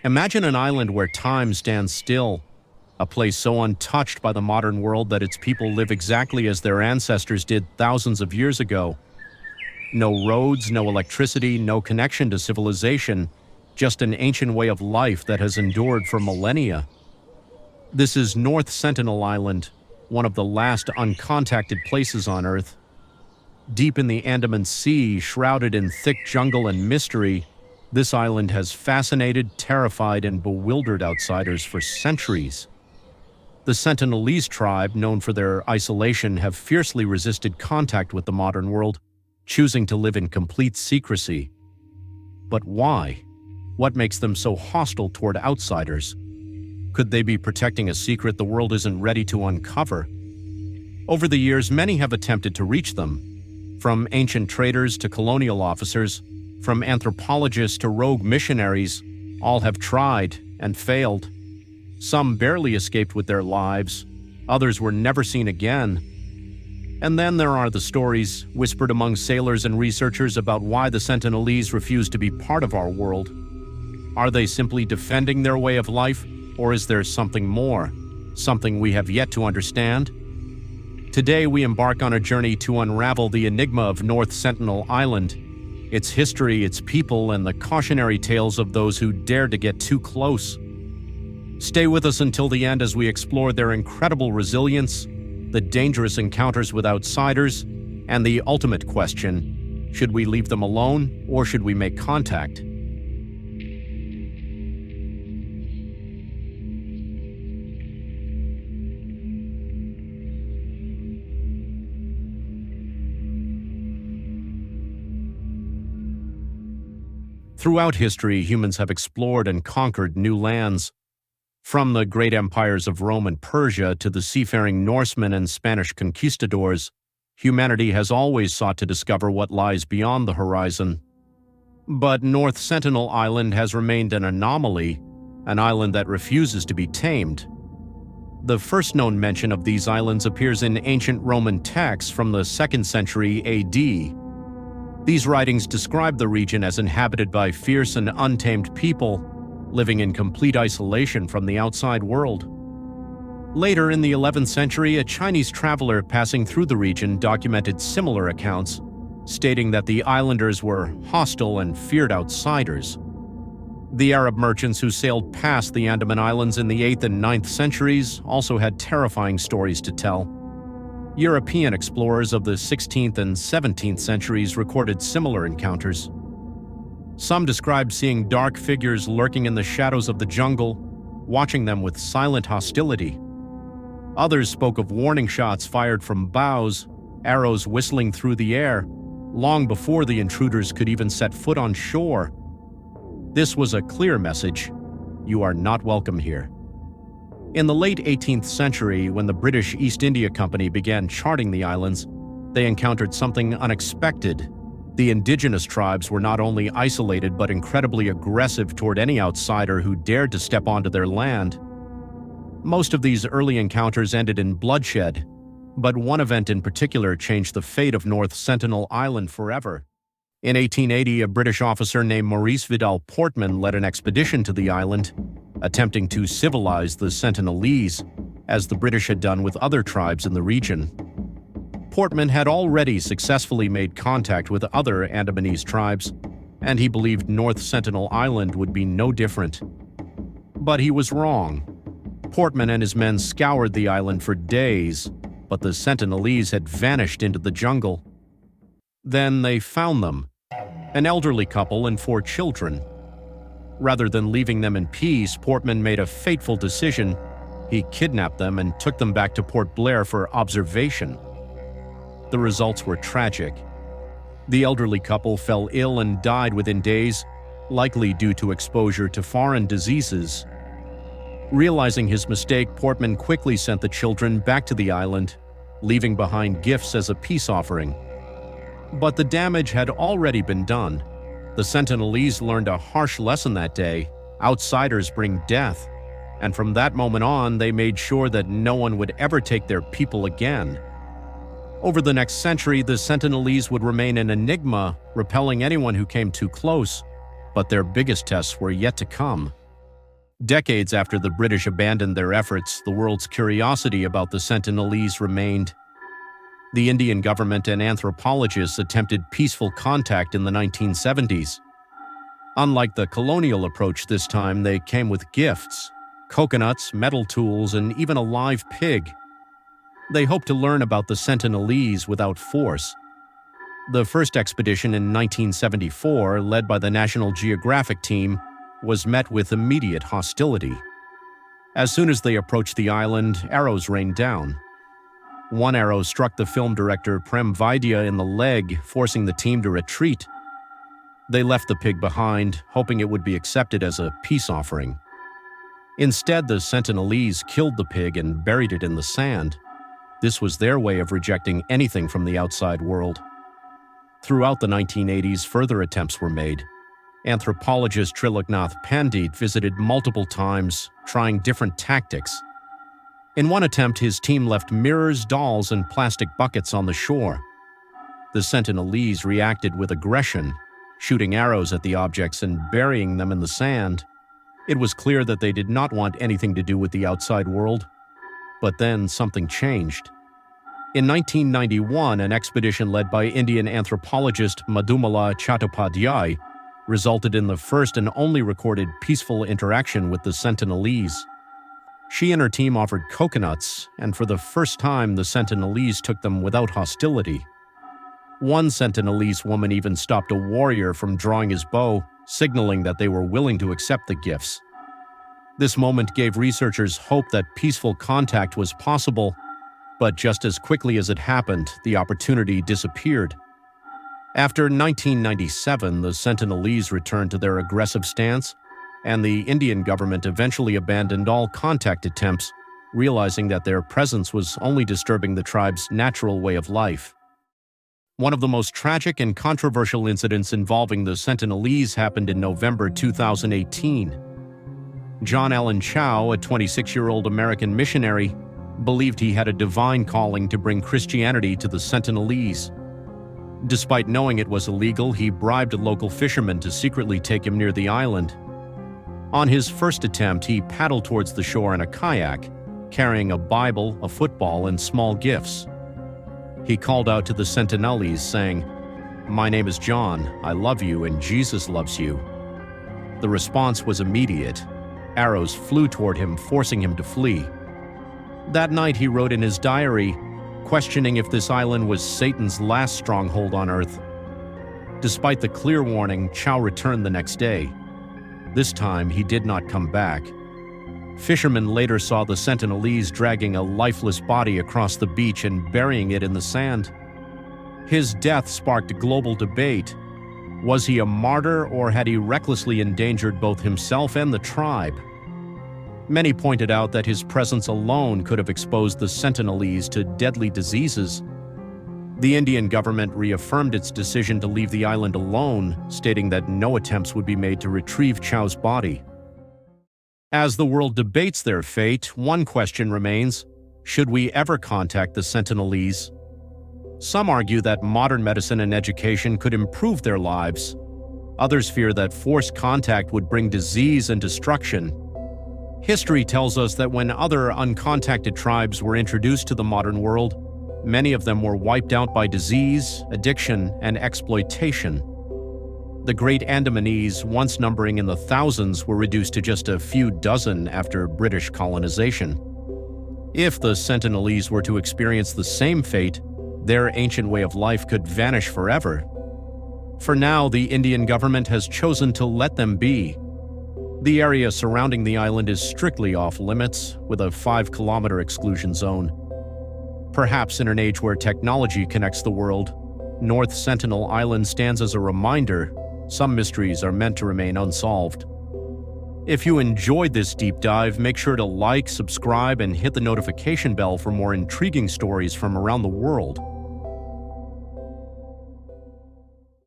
Imagine an island where time stands still, a place so untouched by the modern world that its people live exactly as their ancestors did thousands of years ago. No roads, no electricity, no connection to civilization, just an ancient way of life that has endured for millennia. This is North Sentinel Island, one of the last uncontacted places on Earth. Deep in the Andaman Sea, shrouded in thick jungle and mystery, this island has fascinated, terrified, and bewildered outsiders for centuries. The Sentinelese tribe, known for their isolation, have fiercely resisted contact with the modern world, choosing to live in complete secrecy. But why? What makes them so hostile toward outsiders? Could they be protecting a secret the world isn't ready to uncover? Over the years, many have attempted to reach them. From ancient traders to colonial officers, from anthropologists to rogue missionaries, all have tried and failed. Some barely escaped with their lives, others were never seen again. And then there are the stories, whispered among sailors and researchers, about why the Sentinelese refuse to be part of our world. Are they simply defending their way of life, or is there something more, something we have yet to understand? Today we embark on a journey to unravel the enigma of North Sentinel Island, its history, its people, and the cautionary tales of those who dare to get too close. Stay with us until the end as we explore their incredible resilience, the dangerous encounters with outsiders, and the ultimate question: should we leave them alone or should we make contact? Throughout history, humans have explored and conquered new lands. From the great empires of Rome and Persia to the seafaring Norsemen and Spanish conquistadors, humanity has always sought to discover what lies beyond the horizon. But North Sentinel Island has remained an anomaly, an island that refuses to be tamed. The first known mention of these islands appears in ancient Roman texts from the 2nd century AD. These writings describe the region as inhabited by fierce and untamed people, living in complete isolation from the outside world. Later in the 11th century, a Chinese traveler passing through the region documented similar accounts, stating that the islanders were hostile and feared outsiders. The Arab merchants who sailed past the Andaman Islands in the 8th and 9th centuries also had terrifying stories to tell. European explorers of the 16th and 17th centuries recorded similar encounters. Some described seeing dark figures lurking in the shadows of the jungle, watching them with silent hostility. Others spoke of warning shots fired from bows, arrows whistling through the air, long before the intruders could even set foot on shore. This was a clear message: you are not welcome here. In the late 18th century, when the British East India Company began charting the islands, they encountered something unexpected. The indigenous tribes were not only isolated but incredibly aggressive toward any outsider who dared to step onto their land. Most of these early encounters ended in bloodshed, but one event in particular changed the fate of North Sentinel Island forever. In 1880, a British officer named Maurice Vidal Portman led an expedition to the island, attempting to civilize the Sentinelese, as the British had done with other tribes in the region. Portman had already successfully made contact with other Andamanese tribes, and he believed North Sentinel Island would be no different. But he was wrong. Portman and his men scoured the island for days, but the Sentinelese had vanished into the jungle. Then they found them, an elderly couple and 4 children. Rather than leaving them in peace, Portman made a fateful decision. He kidnapped them and took them back to Port Blair for observation. The results were tragic. The elderly couple fell ill and died within days, likely due to exposure to foreign diseases. Realizing his mistake, Portman quickly sent the children back to the island, leaving behind gifts as a peace offering. But the damage had already been done. The Sentinelese learned a harsh lesson that day: outsiders bring death. And from that moment on, they made sure that no one would ever take their people again. Over the next century, the Sentinelese would remain an enigma, repelling anyone who came too close. But their biggest tests were yet to come. Decades after the British abandoned their efforts, the world's curiosity about the Sentinelese remained. The Indian government and anthropologists attempted peaceful contact in the 1970s. Unlike the colonial approach this time, they came with gifts: coconuts, metal tools, and even a live pig. They hoped to learn about the Sentinelese without force. The first expedition in 1974, led by the National Geographic team, was met with immediate hostility. As soon as they approached the island, arrows rained down. One arrow struck the film director Prem Vaidya in the leg, forcing the team to retreat. They left the pig behind, hoping it would be accepted as a peace offering. Instead, the Sentinelese killed the pig and buried it in the sand. This was their way of rejecting anything from the outside world. Throughout the 1980s, further attempts were made. Anthropologist Triloknath Pandit visited multiple times, trying different tactics. In one attempt, his team left mirrors, dolls, and plastic buckets on the shore. The Sentinelese reacted with aggression, shooting arrows at the objects and burying them in the sand. It was clear that they did not want anything to do with the outside world. But then something changed. In 1991, an expedition led by Indian anthropologist Madhumala Chattopadhyay resulted in the first and only recorded peaceful interaction with the Sentinelese. She and her team offered coconuts, and for the first time, the Sentinelese took them without hostility. One Sentinelese woman even stopped a warrior from drawing his bow, signaling that they were willing to accept the gifts. This moment gave researchers hope that peaceful contact was possible, but just as quickly as it happened, the opportunity disappeared. After 1997, the Sentinelese returned to their aggressive stance, and the Indian government eventually abandoned all contact attempts, realizing that their presence was only disturbing the tribe's natural way of life. One of the most tragic and controversial incidents involving the Sentinelese happened in November 2018. John Allen Chow, a 26-year-old American missionary, believed he had a divine calling to bring Christianity to the Sentinelese. Despite knowing it was illegal, he bribed a local fisherman to secretly take him near the island. On his first attempt, he paddled towards the shore in a kayak, carrying a Bible, a football, and small gifts. He called out to the Sentinelese, saying, "My name is John, I love you, and Jesus loves you." The response was immediate. Arrows flew toward him, forcing him to flee. That night, he wrote in his diary, questioning if this island was Satan's last stronghold on Earth. Despite the clear warning, Chow returned the next day. This time, he did not come back. Fishermen later saw the Sentinelese dragging a lifeless body across the beach and burying it in the sand. His death sparked global debate. Was he a martyr, or had he recklessly endangered both himself and the tribe? Many pointed out that his presence alone could have exposed the Sentinelese to deadly diseases. The Indian government reaffirmed its decision to leave the island alone, stating that no attempts would be made to retrieve Chow's body. As the world debates their fate, one question remains: should we ever contact the Sentinelese? Some argue that modern medicine and education could improve their lives. Others fear that forced contact would bring disease and destruction. History tells us that when other uncontacted tribes were introduced to the modern world, many of them were wiped out by disease, addiction, and exploitation. The Great Andamanese, once numbering in the thousands, were reduced to just a few dozen after British colonization. If the Sentinelese were to experience the same fate, their ancient way of life could vanish forever. For now, the Indian government has chosen to let them be. The area surrounding the island is strictly off-limits, with a 5-kilometer exclusion zone. Perhaps in an age where technology connects the world, North Sentinel Island stands as a reminder some mysteries are meant to remain unsolved. If you enjoyed this deep dive, make sure to like, subscribe, and hit the notification bell for more intriguing stories from around the world.